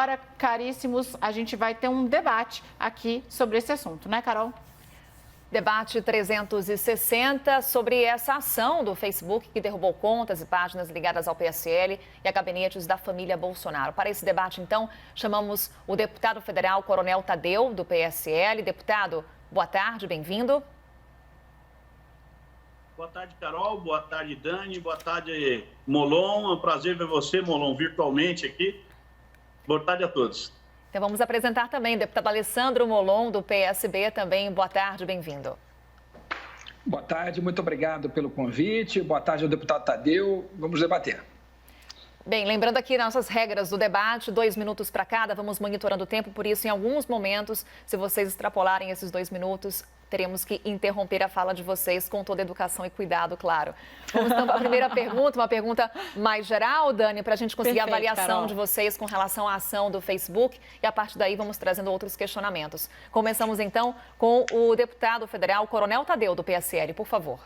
Agora, caríssimos, a gente vai ter um debate aqui sobre esse assunto, né, Carol? Debate 360 sobre essa ação do Facebook que derrubou contas e páginas ligadas ao PSL e a gabinetes da família Bolsonaro. Para esse debate, então, chamamos o deputado federal Coronel Tadeu, do PSL. Deputado, boa tarde, bem-vindo. Boa tarde, Carol. Boa tarde, Dani. Boa tarde, Molon. É um prazer ver você, Molon, virtualmente aqui. Boa tarde a todos. Então vamos apresentar também o deputado Alessandro Molon, do PSB, também. Boa tarde, bem-vindo. Boa tarde, muito obrigado pelo convite. Boa tarde ao deputado Tadeu. Vamos debater. Bem, lembrando aqui nossas regras do debate, 2 minutos para cada, vamos monitorando o tempo, por isso, em alguns momentos, se vocês extrapolarem esses 2 minutos, teremos que interromper a fala de vocês com toda a educação e cuidado, claro. Vamos então para a primeira pergunta, uma pergunta mais geral, Dani, para a gente conseguir a avaliação Carol. de vocês com relação à ação do Facebook e a partir daí vamos trazendo outros questionamentos. Começamos então com o deputado federal Coronel Tadeu, do PSL, por favor.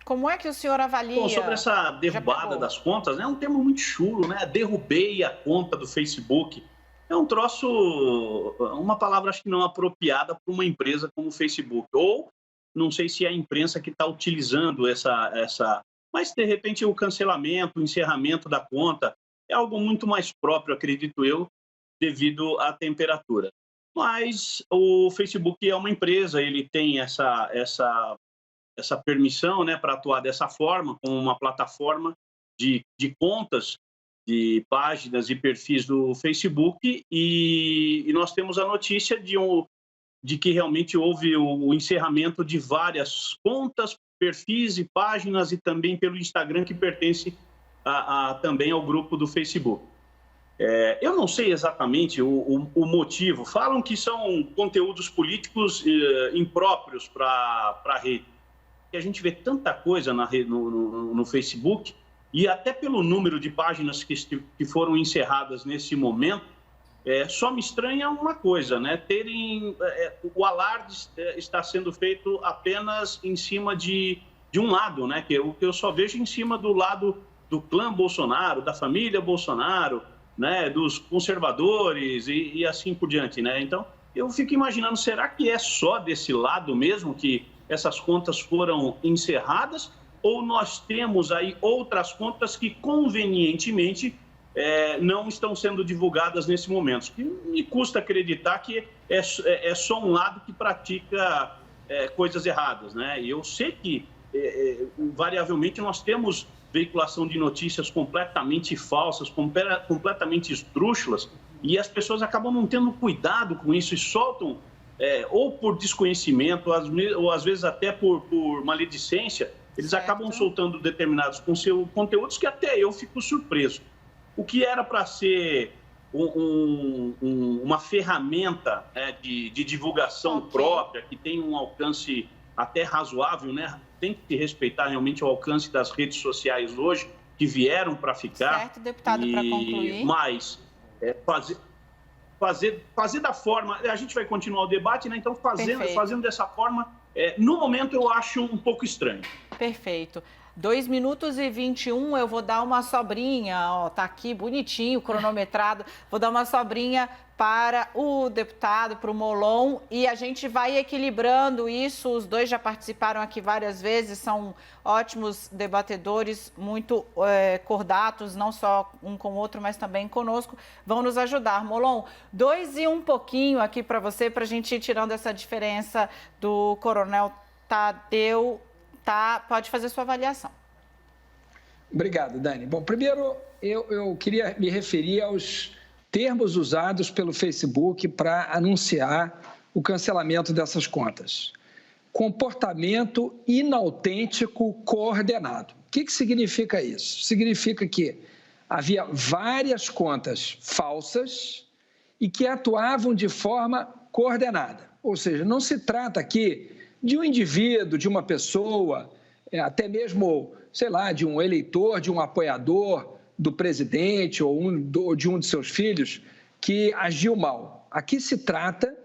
Como é que o senhor avalia? Bom, sobre essa derrubada das contas, é um termo muito chulo, né? Derrubei a conta do Facebook. É um troço, uma palavra acho que não apropriada para uma empresa como o Facebook. Ou, não sei se é a imprensa que está utilizando essa... Mas, de repente, o cancelamento, o encerramento da conta é algo muito mais próprio, acredito eu, devido à temperatura. Mas o Facebook é uma empresa, ele tem essa permissão, né, para atuar dessa forma, como uma plataforma de contas, de páginas e perfis do Facebook, e nós temos a notícia de que realmente houve o encerramento de várias contas, perfis e páginas, e também pelo Instagram, que pertence também ao grupo do Facebook. Eu não sei exatamente o motivo. Falam que são conteúdos políticos impróprios para a rede. Que a gente vê tanta coisa no Facebook, e até pelo número de páginas que foram encerradas nesse momento, só me estranha uma coisa, né? O alarde está sendo feito apenas em cima de um lado, né? O que eu só vejo em cima do lado do clã Bolsonaro, da família Bolsonaro, né? Dos conservadores e assim por diante, né? Então, eu fico imaginando, será que é só desse lado mesmo que essas contas foram encerradas, ou nós temos aí outras contas que convenientemente não estão sendo divulgadas nesse momento? Que me custa acreditar que é só um lado que pratica coisas erradas, né? E eu sei que, variavelmente, nós temos veiculação de notícias completamente falsas, completamente esdrúxulas, e as pessoas acabam não tendo cuidado com isso e soltam, ou por desconhecimento, ou às vezes até por maledicência, eles acabam soltando determinados conteúdos que até eu fico surpreso. O que era para ser uma ferramenta, né, de divulgação própria, que tem um alcance até razoável, né? Tem que se respeitar realmente o alcance das redes sociais hoje, que vieram para ficar. Certo, deputado, para concluir. Mas fazer da forma... A gente vai continuar o debate, né? Então, fazendo dessa forma, no momento eu acho um pouco estranho. Perfeito. 2 minutos e 21, eu vou dar uma sobrinha, ó, tá aqui bonitinho, cronometrado, vou dar uma sobrinha para o deputado, para o Molon, e a gente vai equilibrando isso. Os dois já participaram aqui várias vezes, são ótimos debatedores, muito cordatos, não só um com o outro, mas também conosco, vão nos ajudar. Molon, 2 e um pouquinho aqui para você, para a gente ir tirando essa diferença do Coronel Tadeu. Pode fazer sua avaliação. Obrigado, Dani. Bom, primeiro eu queria me referir aos termos usados pelo Facebook para anunciar o cancelamento dessas contas. Comportamento inautêntico coordenado. O que significa isso? Significa que havia várias contas falsas e que atuavam de forma coordenada. Ou seja, não se trata aqui de um indivíduo, de uma pessoa, até mesmo, sei lá, de um eleitor, de um apoiador do presidente ou de um de seus filhos que agiu mal. Aqui se trata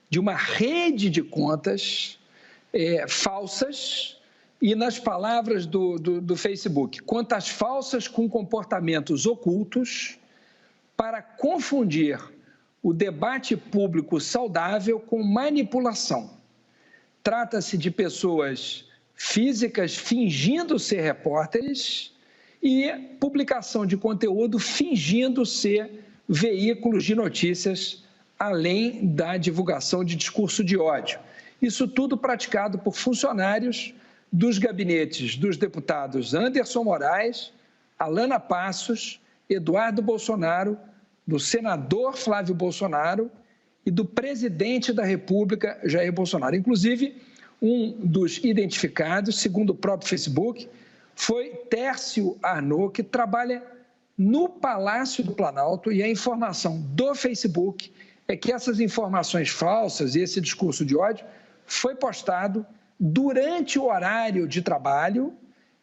de uma rede de contas falsas e, nas palavras do Facebook, contas falsas com comportamentos ocultos para confundir o debate público saudável com manipulação. Trata-se de pessoas físicas fingindo ser repórteres e publicação de conteúdo fingindo ser veículos de notícias, além da divulgação de discurso de ódio. Isso tudo praticado por funcionários dos gabinetes dos deputados Anderson Moraes, Alana Passos, Eduardo Bolsonaro, do senador Flávio Bolsonaro e do presidente da República, Jair Bolsonaro. Inclusive, um dos identificados, segundo o próprio Facebook, foi Tércio Arnaud, que trabalha no Palácio do Planalto, e a informação do Facebook é que essas informações falsas e esse discurso de ódio foi postado durante o horário de trabalho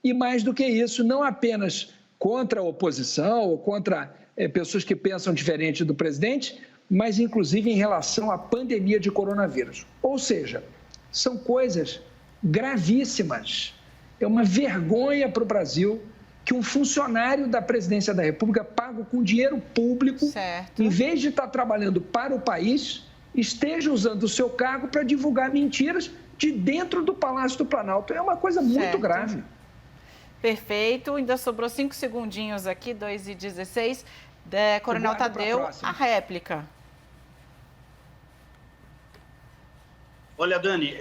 e, mais do que isso, não apenas contra a oposição ou contra pessoas que pensam diferente do presidente, mas inclusive em relação à pandemia de coronavírus. Ou seja, são coisas gravíssimas. É uma vergonha para o Brasil que um funcionário da presidência da República, pago com dinheiro público, certo, em vez de estar trabalhando para o país, esteja usando o seu cargo para divulgar mentiras de dentro do Palácio do Planalto. É uma coisa muito certo, grave. Perfeito. Ainda sobrou 5 segundinhos aqui, 2h16. Coronel Tadeu, a réplica. Olha, Dani,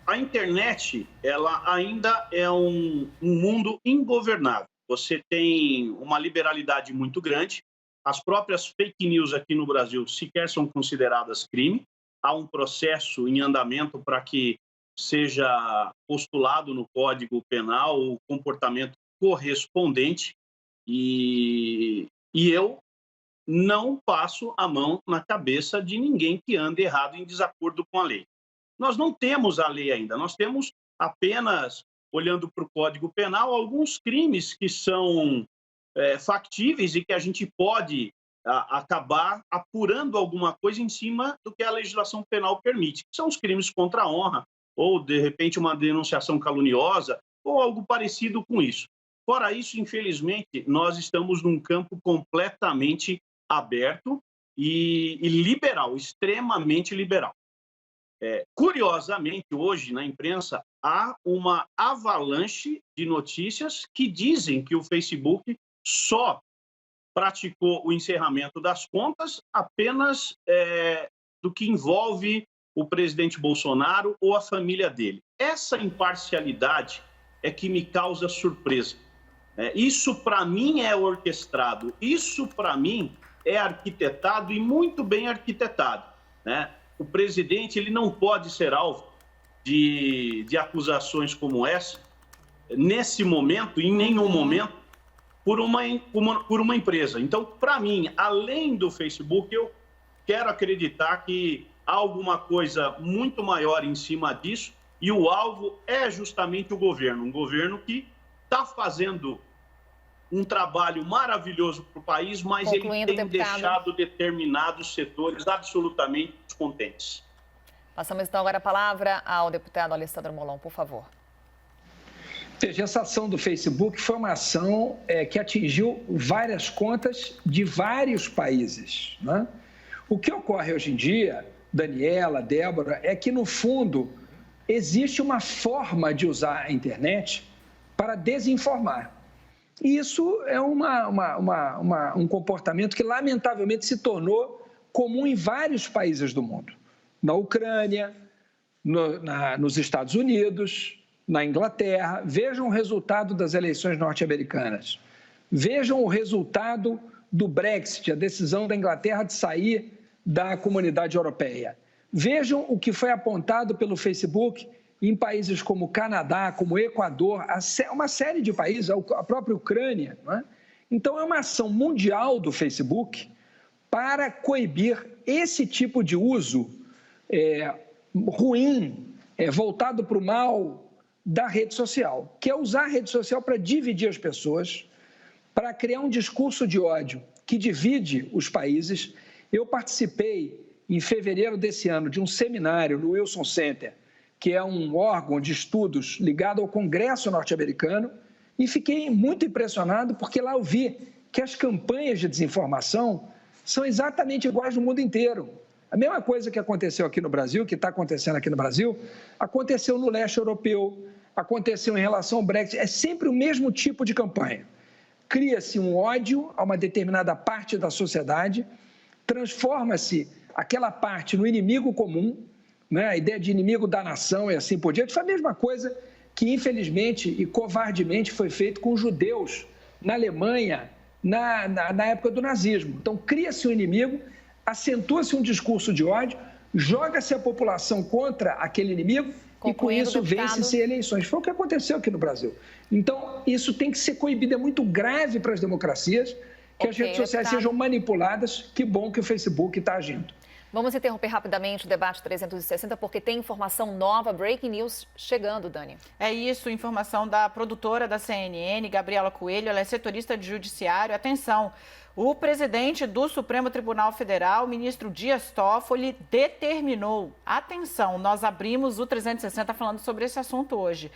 a internet, ela ainda é um mundo ingovernável. Você tem uma liberalidade muito grande. As próprias fake news aqui no Brasil sequer são consideradas crime. Há um processo em andamento para que seja postulado no Código Penal o comportamento correspondente. E eu não passo a mão na cabeça de ninguém que ande errado em desacordo com a lei. Nós não temos a lei ainda, nós temos apenas, olhando para o Código Penal, alguns crimes que são factíveis e que a gente pode acabar apurando alguma coisa em cima do que a legislação penal permite, que são os crimes contra a honra, ou, de repente, uma denunciação caluniosa, ou algo parecido com isso. Fora isso, infelizmente, nós estamos num campo completamente aberto e liberal, extremamente liberal. Curiosamente, hoje, na imprensa, há uma avalanche de notícias que dizem que o Facebook só praticou o encerramento das contas apenas do que envolve o presidente Bolsonaro ou a família dele. Essa imparcialidade é que me causa surpresa. Isso, para mim, é orquestrado. Isso, para mim, é arquitetado e muito bem arquitetado, né? O presidente ele não pode ser alvo de acusações como essa, nesse momento, em nenhum momento, por uma empresa. Então, para mim, além do Facebook, eu quero acreditar que há alguma coisa muito maior em cima disso e o alvo é justamente o governo. Um governo que está fazendo um trabalho maravilhoso para o país, mas ele tem deixado determinados setores absolutamente descontentes. Passamos então agora a palavra ao deputado Alessandro Molon, por favor. Veja, essa ação do Facebook foi uma ação que atingiu várias contas de vários países, né? O que ocorre hoje em dia, Daniela, Débora, é que, no fundo, existe uma forma de usar a internet para desinformar. E isso é um comportamento que, lamentavelmente, se tornou comum em vários países do mundo. Na Ucrânia, nos Estados Unidos, na Inglaterra. Vejam o resultado das eleições norte-americanas. Vejam o resultado do Brexit, a decisão da Inglaterra de sair da comunidade europeia. Vejam o que foi apontado pelo Facebook em países como Canadá, como Equador, uma série de países, a própria Ucrânia, não é? Então, é uma ação mundial do Facebook para coibir esse tipo de uso ruim, voltado para o mal da rede social, que é usar a rede social para dividir as pessoas, para criar um discurso de ódio que divide os países. Eu participei, em fevereiro desse ano, de um seminário no Wilson Center, que é um órgão de estudos ligado ao Congresso norte-americano, e fiquei muito impressionado porque lá eu vi que as campanhas de desinformação são exatamente iguais no mundo inteiro. A mesma coisa que aconteceu aqui no Brasil, que está acontecendo aqui no Brasil, aconteceu no leste europeu, aconteceu em relação ao Brexit. É sempre o mesmo tipo de campanha. Cria-se um ódio a uma determinada parte da sociedade, transforma-se aquela parte no inimigo comum, né? A ideia de inimigo da nação e assim por diante. Foi a mesma coisa que, infelizmente e covardemente, foi feito com os judeus na Alemanha, na época do nazismo. Então, cria-se um inimigo, acentua-se um discurso de ódio, joga-se a população contra aquele inimigo e, com isso, vence-se eleições. Foi o que aconteceu aqui no Brasil. Então, isso tem que ser coibido. É muito grave para as democracias que as redes sociais sejam manipuladas. Que bom que o Facebook está agindo. Vamos interromper rapidamente o debate 360, porque tem informação nova, breaking news chegando, Dani. É isso, informação da produtora da CNN, Gabriela Coelho, ela é setorista de judiciário. Atenção, o presidente do Supremo Tribunal Federal, o ministro Dias Toffoli, determinou, atenção, nós abrimos o 360 falando sobre esse assunto hoje.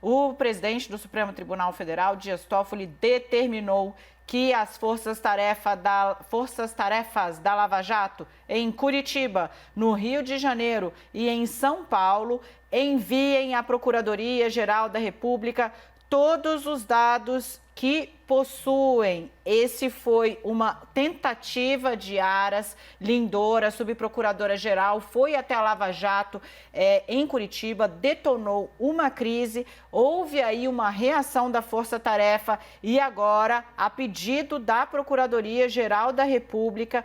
O presidente do Supremo Tribunal Federal, Dias Toffoli, determinou que as forças-tarefas da Lava Jato em Curitiba, no Rio de Janeiro e em São Paulo enviem à Procuradoria-Geral da República todos os dados que possuem. Esse foi uma tentativa de Aras Lindora, subprocuradora-geral, foi até a Lava Jato em Curitiba, detonou uma crise, houve aí uma reação da Força Tarefa e agora, a pedido da Procuradoria-Geral da República,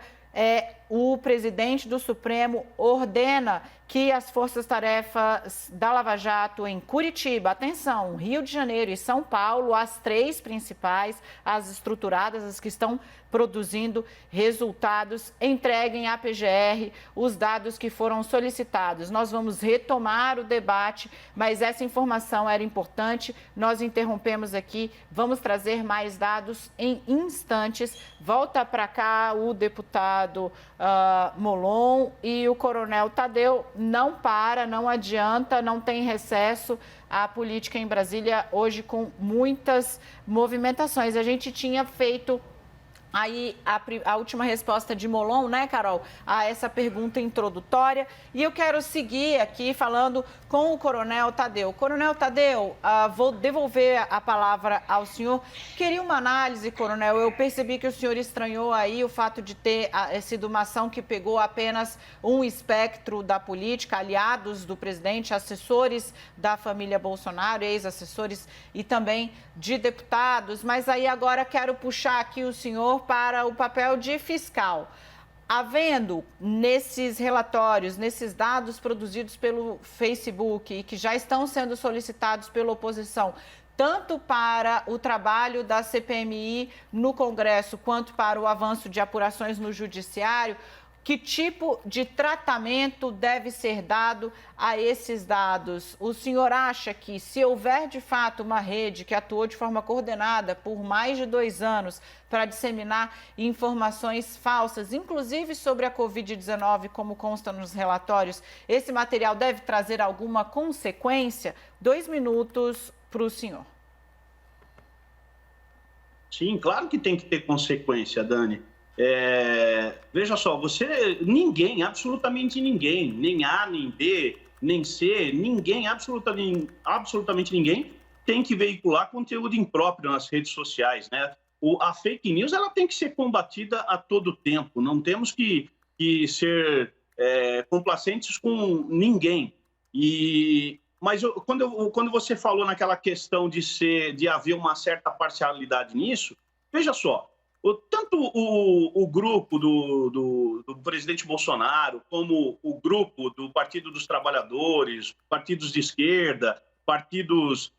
o presidente do Supremo ordena que as forças-tarefas da Lava Jato em Curitiba, atenção, Rio de Janeiro e São Paulo, as três principais, as estruturadas, as que estão produzindo resultados, entreguem à PGR os dados que foram solicitados. Nós vamos retomar o debate, mas essa informação era importante, nós interrompemos aqui, vamos trazer mais dados em instantes. Volta para cá o deputado Molon e o coronel Tadeu. Não para, não adianta, não tem recesso. A política em Brasília hoje com muitas movimentações. A gente tinha feito aí a última resposta de Molon, né, Carol, a essa pergunta introdutória. E eu quero seguir aqui falando com o Coronel Tadeu. Coronel Tadeu, vou devolver a palavra ao senhor. Queria uma análise, Coronel. Eu percebi que o senhor estranhou aí o fato de ter sido uma ação que pegou apenas um espectro da política, aliados do presidente, assessores da família Bolsonaro, ex-assessores e também de deputados. Mas aí agora quero puxar aqui o senhor para o papel de fiscal. Havendo nesses relatórios, nesses dados produzidos pelo Facebook e que já estão sendo solicitados pela oposição, tanto para o trabalho da CPMI no Congresso quanto para o avanço de apurações no Judiciário, que tipo de tratamento deve ser dado a esses dados? O senhor acha que, se houver de fato uma rede que atuou de forma coordenada por mais de 2 anos para disseminar informações falsas, inclusive sobre a Covid-19, como consta nos relatórios, esse material deve trazer alguma consequência? 2 minutos para o senhor. Sim, claro que tem que ter consequência, Dani. Veja só, ninguém, absolutamente ninguém, nem A, nem B, nem C, ninguém, absolutamente ninguém tem que veicular conteúdo impróprio nas redes sociais, né? A fake news, ela tem que ser combatida a todo tempo, não temos que ser complacentes com ninguém. Mas quando você falou naquela questão de haver uma certa parcialidade nisso, veja só, tanto o grupo do presidente Bolsonaro, como o grupo do Partido dos Trabalhadores, partidos de esquerda, partidos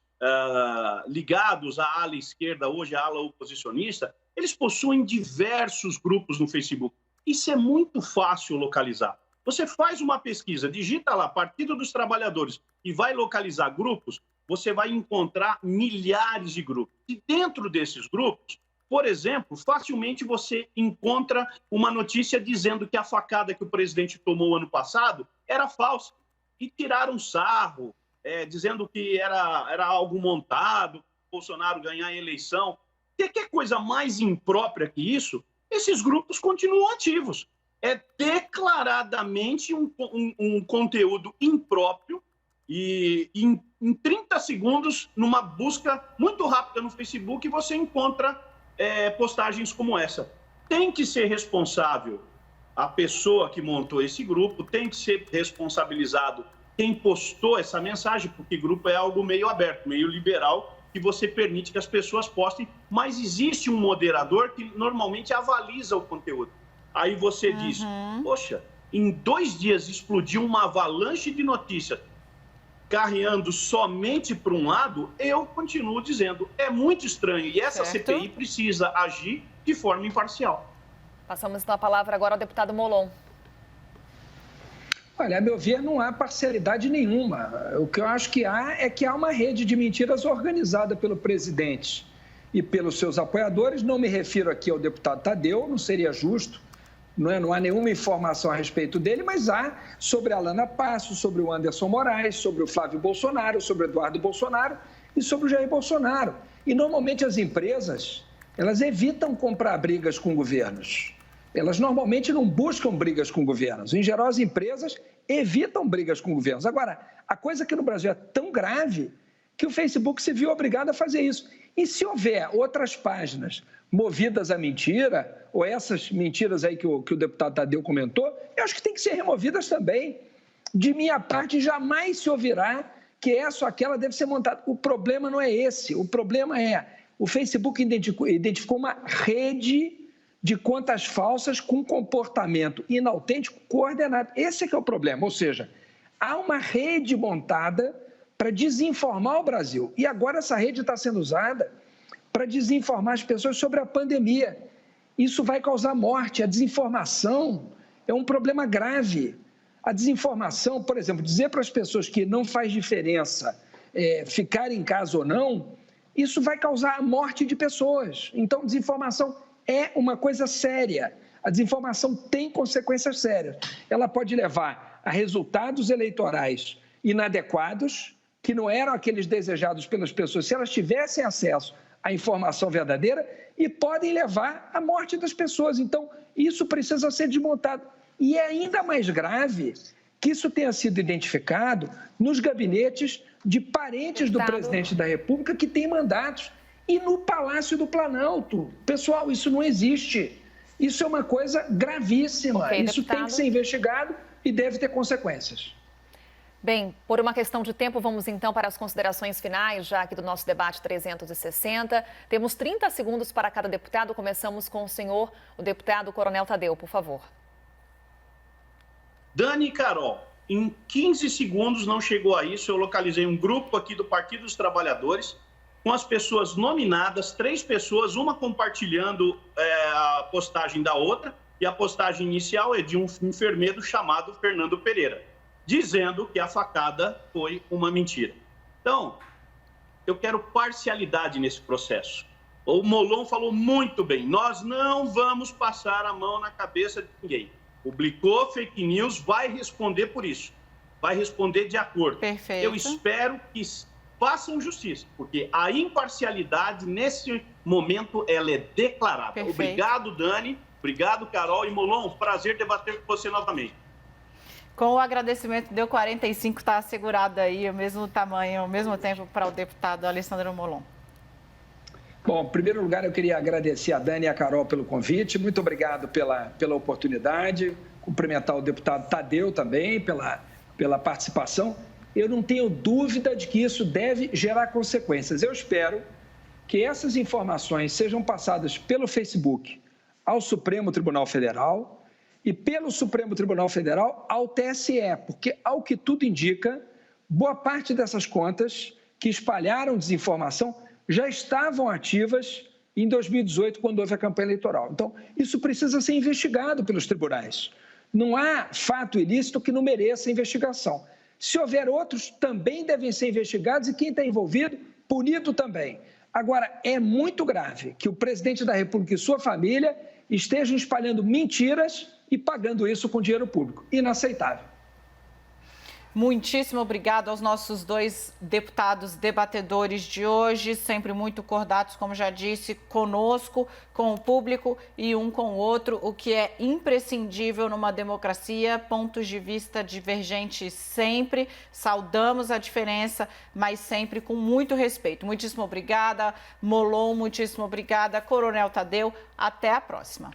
ligados à ala esquerda, hoje à ala oposicionista, eles possuem diversos grupos no Facebook. Isso é muito fácil localizar. Você faz uma pesquisa, digita lá Partido dos Trabalhadores e vai localizar grupos, você vai encontrar milhares de grupos. E dentro desses grupos, por exemplo, facilmente você encontra uma notícia dizendo que a facada que o presidente tomou ano passado era falsa. E tiraram sarro, dizendo que era algo montado, Bolsonaro ganhar a eleição. Você quer coisa mais imprópria que isso? Esses grupos continuam ativos. É declaradamente um conteúdo impróprio e em 30 segundos, numa busca muito rápida no Facebook, você encontra postagens como essa. Tem que ser responsável a pessoa que montou esse grupo, tem que ser responsabilizado quem postou essa mensagem, porque grupo é algo meio aberto, meio liberal, que você permite que as pessoas postem, mas existe um moderador que normalmente avaliza o conteúdo. Aí você diz, poxa, em 2 dias explodiu uma avalanche de notícias carreando somente para um lado, eu continuo dizendo, é muito estranho. E essa CPI precisa agir de forma imparcial. Passamos então a palavra agora ao deputado Molon. Olha, a meu ver, não há parcialidade nenhuma. O que eu acho que há uma rede de mentiras organizada pelo presidente e pelos seus apoiadores. Não me refiro aqui ao deputado Tadeu, não seria justo. Não há nenhuma informação a respeito dele, mas há sobre a Alana Passo, sobre o Anderson Moraes, sobre o Flávio Bolsonaro, sobre o Eduardo Bolsonaro e sobre o Jair Bolsonaro. E, normalmente, as empresas, elas evitam comprar brigas com governos. Elas, normalmente, não buscam brigas com governos. Em geral, as empresas evitam brigas com governos. Agora, a coisa aqui no Brasil é tão grave que o Facebook se viu obrigado a fazer isso. E se houver outras páginas movidas à mentira, ou essas mentiras aí que o deputado Tadeu comentou, eu acho que tem que ser removidas também. De minha parte, jamais se ouvirá que essa ou aquela deve ser montada. O problema não é esse. O problema é o Facebook identificou uma rede de contas falsas com comportamento inautêntico coordenado. Esse é que é o problema. Ou seja, há uma rede montada para desinformar o Brasil. E agora essa rede está sendo usada para desinformar as pessoas sobre a pandemia. Isso vai causar morte. A desinformação é um problema grave. A desinformação, por exemplo, dizer para as pessoas que não faz diferença ficar em casa ou não, isso vai causar a morte de pessoas. Então, desinformação é uma coisa séria. A desinformação tem consequências sérias. Ela pode levar a resultados eleitorais inadequados, que não eram aqueles desejados pelas pessoas, se elas tivessem acesso à informação verdadeira, e podem levar à morte das pessoas. Então, isso precisa ser desmontado. E é ainda mais grave que isso tenha sido identificado nos gabinetes de parentes do presidente da República que têm mandatos e no Palácio do Planalto. Pessoal, isso não existe. Isso é uma coisa gravíssima. Isso tem que ser investigado e deve ter consequências. Bem, por uma questão de tempo, vamos então para as considerações finais, já aqui do nosso debate 360. Temos 30 segundos para cada deputado. Começamos com o deputado Coronel Tadeu, por favor. Dani e Carol, em 15 segundos, não chegou a isso, eu localizei um grupo aqui do Partido dos Trabalhadores, com as pessoas nominadas, 3 pessoas, uma compartilhando a postagem da outra, e a postagem inicial é de um enfermeiro chamado Fernando Pereira, dizendo que a facada foi uma mentira. Então, eu quero parcialidade nesse processo. O Molon falou muito bem, nós não vamos passar a mão na cabeça de ninguém. Publicou fake news, vai responder por isso. Vai responder de acordo. Perfeito. Eu espero que façam justiça, porque a imparcialidade, nesse momento, ela é declarada. Perfeito. Obrigado, Dani. Obrigado, Carol e Molon. Prazer debater com você novamente. Com o agradecimento, deu 45, está assegurado aí, o mesmo tamanho, ao mesmo tempo para o deputado Alessandro Molon. Bom, em primeiro lugar, eu queria agradecer a Dani e a Carol pelo convite. Muito obrigado pela oportunidade. Cumprimentar o deputado Tadeu também pela participação. Eu não tenho dúvida de que isso deve gerar consequências. Eu espero que essas informações sejam passadas pelo Facebook ao Supremo Tribunal Federal e pelo Supremo Tribunal Federal ao TSE, porque, ao que tudo indica, boa parte dessas contas que espalharam desinformação já estavam ativas em 2018, quando houve a campanha eleitoral. Então, isso precisa ser investigado pelos tribunais. Não há fato ilícito que não mereça investigação. Se houver outros, também devem ser investigados e quem está envolvido, punido também. Agora, é muito grave que o presidente da República e sua família estejam espalhando mentiras e pagando isso com dinheiro público. Inaceitável. Muitíssimo obrigado aos nossos 2 deputados debatedores de hoje, sempre muito cordatos, como já disse, conosco, com o público e um com o outro, o que é imprescindível numa democracia, pontos de vista divergentes sempre, saudamos a diferença, mas sempre com muito respeito. Muitíssimo obrigada, Molon, muitíssimo obrigada, Coronel Tadeu, até a próxima.